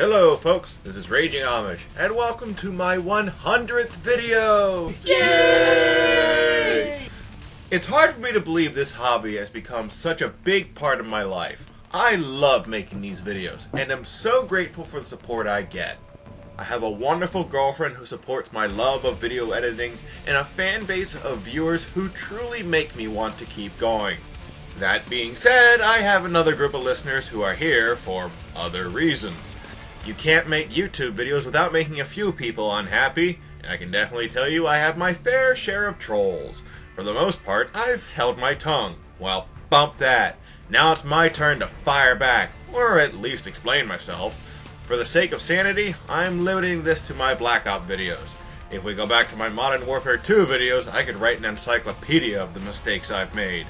Hello folks, this is Raging Amish, and welcome to my 100th video! Yay! It's hard for me to believe this hobby has become such a big part of my life. I love making these videos, and am so grateful for the support I get. I have a wonderful girlfriend who supports my love of video editing, and a fan base of viewers who truly make me want to keep going. That being said, I have another group of listeners who are here for other reasons. You can't make YouTube videos without making a few people unhappy, and I can definitely tell you I have my fair share of trolls. For the most part, I've held my tongue. Well, bump that. Now it's my turn to fire back, or at least explain myself. For the sake of sanity, I'm limiting this to my Black Ops videos. If we go back to my Modern Warfare 2 videos, I could write an encyclopedia of the mistakes I've made.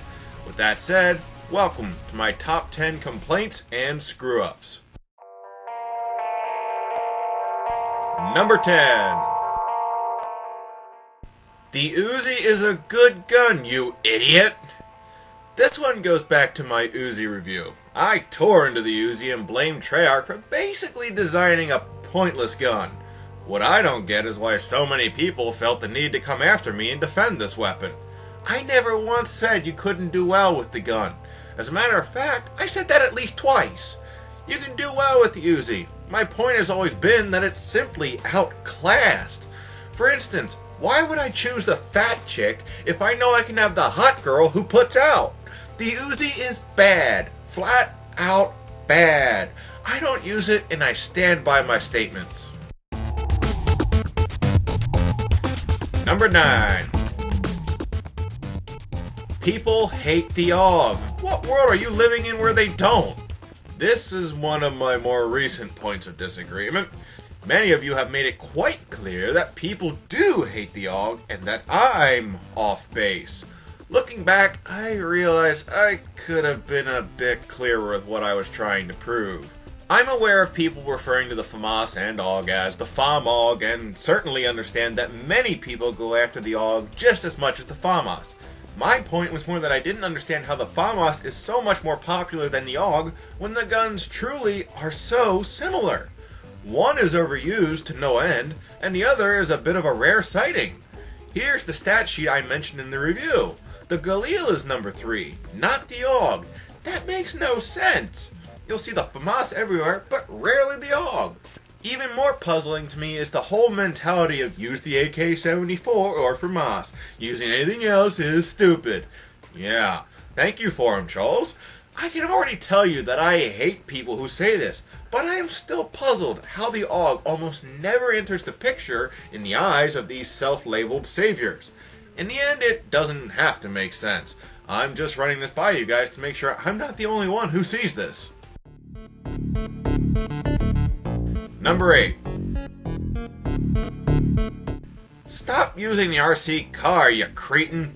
With that said, welcome to my top 10 complaints and screw-ups. Number 10. The Uzi is a good gun, you idiot! This one goes back to my Uzi review. I tore into the Uzi and blamed Treyarch for basically designing a pointless gun. What I don't get is why so many people felt the need to come after me and defend this weapon. I never once said you couldn't do well with the gun. As a matter of fact, I said that at least twice. You can do well with the Uzi. My point has always been that it's simply outclassed. For instance, why would I choose the fat chick if I know I can have the hot girl who puts out? The Uzi is bad. Flat out bad. I don't use it and I stand by my statements. Number 9. People hate the AUG. What world are you living in where they don't? This is one of my more recent points of disagreement. Many of you have made it quite clear that people do hate the AUG and that I'm off base. Looking back, I realize I could have been a bit clearer with what I was trying to prove. I'm aware of people referring to the FAMAS and AUG as the FAM-AUG, and certainly understand that many people go after the AUG just as much as the FAMAS. My point was more that I didn't understand how the FAMAS is so much more popular than the AUG when the guns truly are so similar. One is overused to no end, and the other is a bit of a rare sighting. Here's the stat sheet I mentioned in the review. The Galil is number 3, not the AUG. That makes no sense. You'll see the FAMAS everywhere, but rarely the AUG. Even more puzzling to me is the whole mentality of use the AK-74 or FAMAS. Using anything else is stupid. Yeah, thank you for him, Charles. I can already tell you that I hate people who say this, but I am still puzzled how the AUG almost never enters the picture in the eyes of these self-labeled saviors. In the end, it doesn't have to make sense. I'm just running this by you guys to make sure I'm not the only one who sees this. Number 8. Stop using the RC car, you cretin!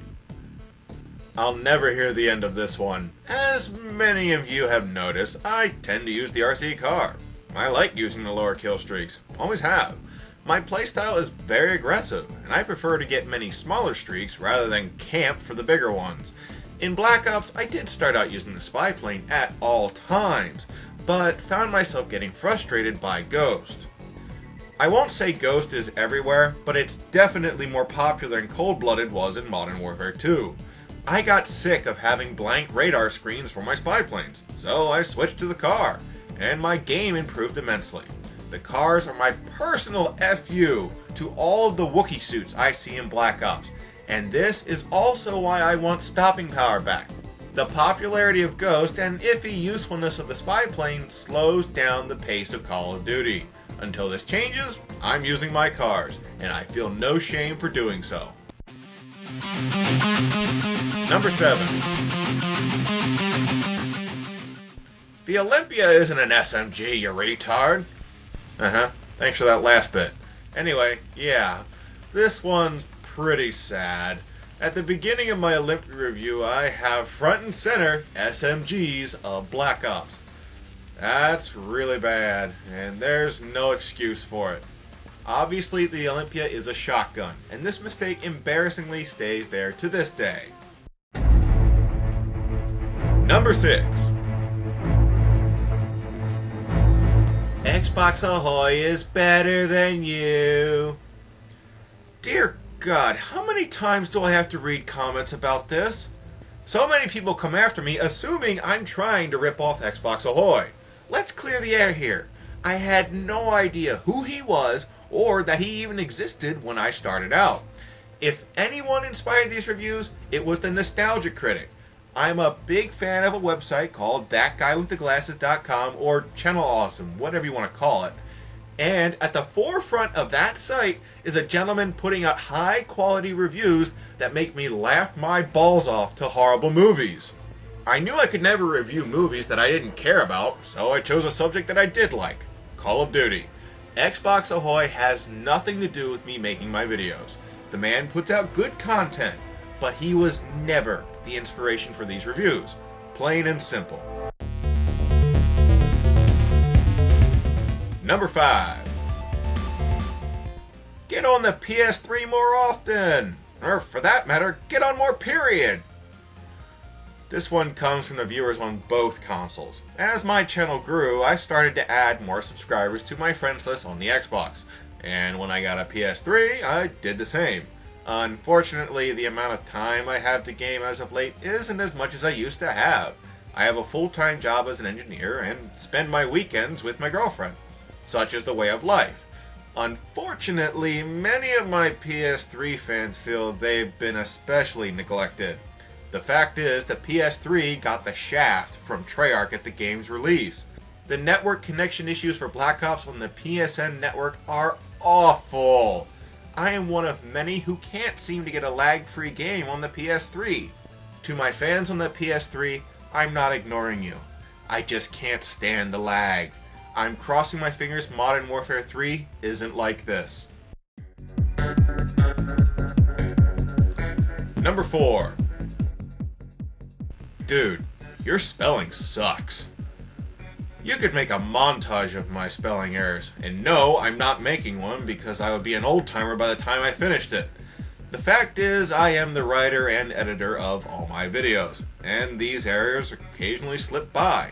I'll never hear the end of this one. As many of you have noticed, I tend to use the RC car. I like using the lower kill streaks. Always have. My playstyle is very aggressive, and I prefer to get many smaller streaks rather than camp for the bigger ones. In Black Ops, I did start out using the spy plane at all times, but found myself getting frustrated by Ghost. I won't say Ghost is everywhere, but it's definitely more popular than Cold-Blooded was in Modern Warfare 2. I got sick of having blank radar screens for my spy planes, so I switched to the car, and my game improved immensely. The cars are my personal FU to all of the Wookiee suits I see in Black Ops, and this is also why I want stopping power back. The popularity of Ghost and iffy usefulness of the spy plane slows down the pace of Call of Duty. Until this changes, I'm using my cars, and I feel no shame for doing so. Number 7. The Olympia isn't an SMG, you retard. Thanks for that last bit. Anyway, yeah, this one's pretty sad. At the beginning of my Olympia review, I have front and center SMGs of Black Ops. That's really bad, and there's no excuse for it. Obviously, the Olympia is a shotgun, and this mistake embarrassingly stays there to this day. Number 6. Xbox Ahoy is better than you. Dear God, how many times do I have to read comments about this? So many people come after me assuming I'm trying to rip off Xbox Ahoy. Let's clear the air here. I had no idea who he was or that he even existed when I started out. If anyone inspired these reviews, it was the Nostalgia Critic. I'm a big fan of a website called thatguywiththeglasses.com or Channel Awesome, whatever you want to call it. And at the forefront of that site is a gentleman putting out high quality reviews that make me laugh my balls off to horrible movies. I knew I could never review movies that I didn't care about, so I chose a subject that I did like, Call of Duty. Xbox Ahoy has nothing to do with me making my videos. The man puts out good content, but he was never the inspiration for these reviews. Plain and simple. Number 5. Get on the PS3 more often. Or for that matter, get on more period. This one comes from the viewers on both consoles. As my channel grew, I started to add more subscribers to my friends list on the Xbox. And when I got a PS3, I did the same. Unfortunately, the amount of time I have to game as of late isn't as much as I used to have. I have a full-time job as an engineer and spend my weekends with my girlfriend. Such is the way of life. Unfortunately, many of my PS3 fans feel they've been especially neglected. The fact is, the PS3 got the shaft from Treyarch at the game's release. The network connection issues for Black Ops on the PSN network are awful. I am one of many who can't seem to get a lag-free game on the PS3. To my fans on the PS3, I'm not ignoring you. I just can't stand the lag. I'm crossing my fingers Modern Warfare 3 isn't like this. Number 4. Dude, your spelling sucks. You could make a montage of my spelling errors, and no, I'm not making one because I would be an old-timer by the time I finished it. The fact is, I am the writer and editor of all my videos, and these errors occasionally slip by.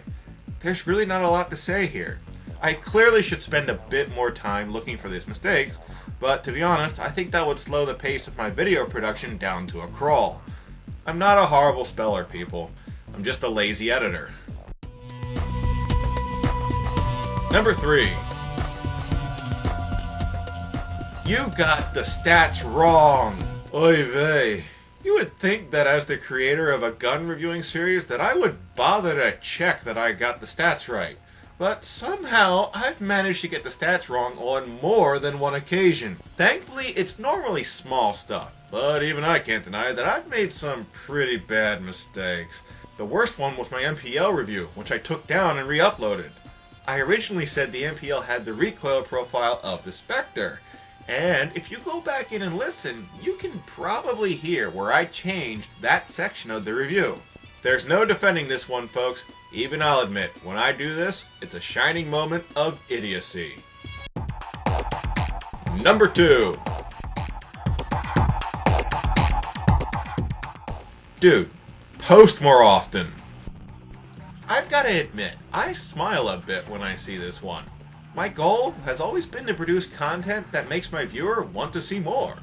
There's really not a lot to say here. I clearly should spend a bit more time looking for these mistakes, but to be honest, I think that would slow the pace of my video production down to a crawl. I'm not a horrible speller, people. I'm just a lazy editor. Number 3. You got the stats wrong. Oy vey. You would think that as the creator of a gun reviewing series that I would bother to check that I got the stats right. But somehow I've managed to get the stats wrong on more than one occasion. Thankfully, it's normally small stuff, but even I can't deny that I've made some pretty bad mistakes. The worst one was my MPL review, which I took down and re-uploaded. I originally said the MPL had the recoil profile of the Spectre, and if you go back in and listen, you can probably hear where I changed that section of the review. There's no defending this one, folks. Even I'll admit, when I do this, it's a shining moment of idiocy. Number 2. Dude, post more often. I've got to admit, I smile a bit when I see this one. My goal has always been to produce content that makes my viewer want to see more.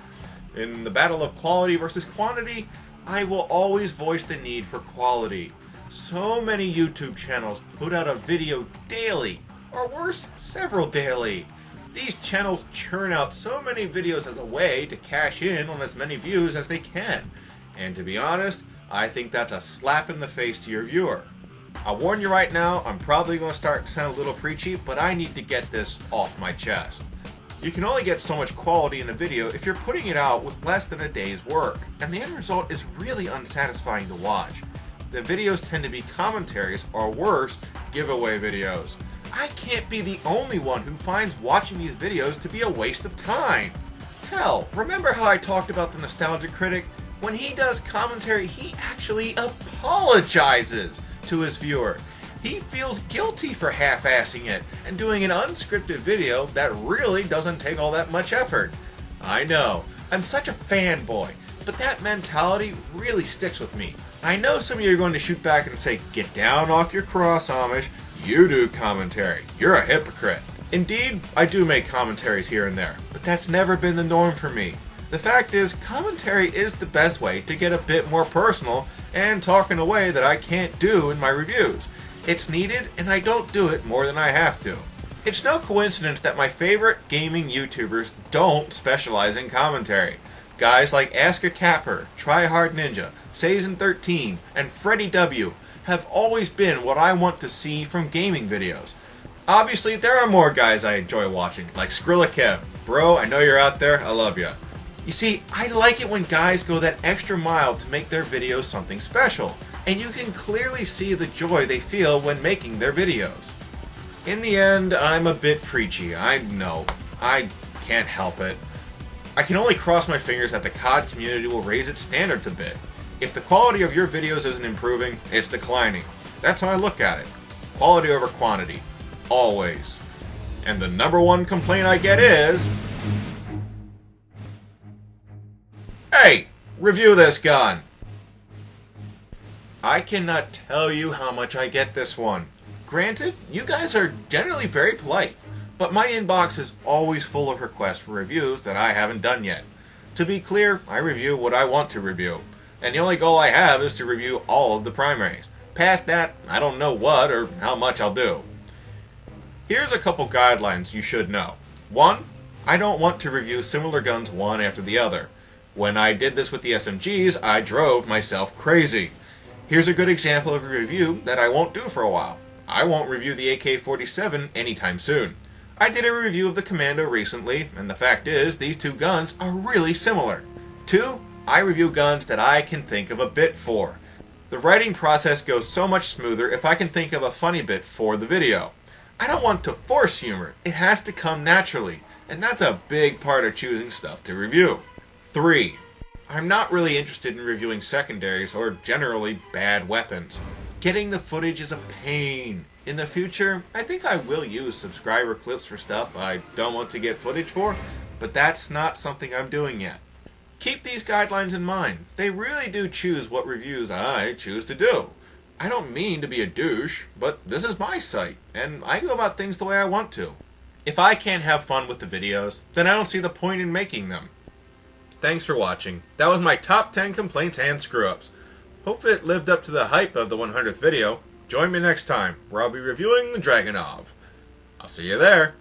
In the battle of quality versus quantity, I will always voice the need for quality. So many YouTube channels put out a video daily, or worse, several daily. These channels churn out so many videos as a way to cash in on as many views as they can. And to be honest, I think that's a slap in the face to your viewer. I'll warn you right now, I'm probably going to start to sound a little preachy, but I need to get this off my chest. You can only get so much quality in a video if you're putting it out with less than a day's work, and the end result is really unsatisfying to watch. The videos tend to be commentaries, or worse, giveaway videos. I can't be the only one who finds watching these videos to be a waste of time. Hell, remember how I talked about the Nostalgia Critic? When he does commentary, he actually apologizes to his viewer. He feels guilty for half-assing it and doing an unscripted video that really doesn't take all that much effort. I know, I'm such a fanboy, but that mentality really sticks with me. I know some of you are going to shoot back and say, get down off your cross, Amish. You do commentary. You're a hypocrite. Indeed, I do make commentaries here and there, but that's never been the norm for me. The fact is, commentary is the best way to get a bit more personal and talk in a way that I can't do in my reviews. It's needed, and I don't do it more than I have to. It's no coincidence that my favorite gaming YouTubers don't specialize in commentary. Guys like Ask a Capper, Tryhard Ninja, Sazin13, and Freddy W have always been what I want to see from gaming videos. Obviously, there are more guys I enjoy watching, like Skrillakev. Bro, I know you're out there, I love ya. You see, I like it when guys go that extra mile to make their videos something special, and you can clearly see the joy they feel when making their videos. In the end, I'm a bit preachy, I know. I can't help it. I can only cross my fingers that the COD community will raise its standards a bit. If the quality of your videos isn't improving, it's declining. That's how I look at it. Quality over quantity. Always. And the number one complaint I get is... Hey! Review this gun! I cannot tell you how much I get this one. Granted, you guys are generally very polite, but my inbox is always full of requests for reviews that I haven't done yet. To be clear, I review what I want to review, and the only goal I have is to review all of the primaries. Past that, I don't know what or how much I'll do. Here's a couple guidelines you should know. 1. I don't want to review similar guns one after the other. When I did this with the SMGs, I drove myself crazy. Here's a good example of a review that I won't do for a while. I won't review the AK-47 anytime soon. I did a review of the Commando recently, and the fact is, these two guns are really similar. 2. I review guns that I can think of a bit for. The writing process goes so much smoother if I can think of a funny bit for the video. I don't want to force humor, it has to come naturally, and that's a big part of choosing stuff to review. 3. I'm not really interested in reviewing secondaries or generally bad weapons. Getting the footage is a pain. In the future, I think I will use subscriber clips for stuff I don't want to get footage for, but that's not something I'm doing yet. Keep these guidelines in mind. They really do choose what reviews I choose to do. I don't mean to be a douche, but this is my site, and I go about things the way I want to. If I can't have fun with the videos, then I don't see the point in making them. Thanks for watching. That was my top 10 complaints and screw-ups. Hope it lived up to the hype of the 100th video. Join me next time, where I'll be reviewing the Dragunov. I'll see you there.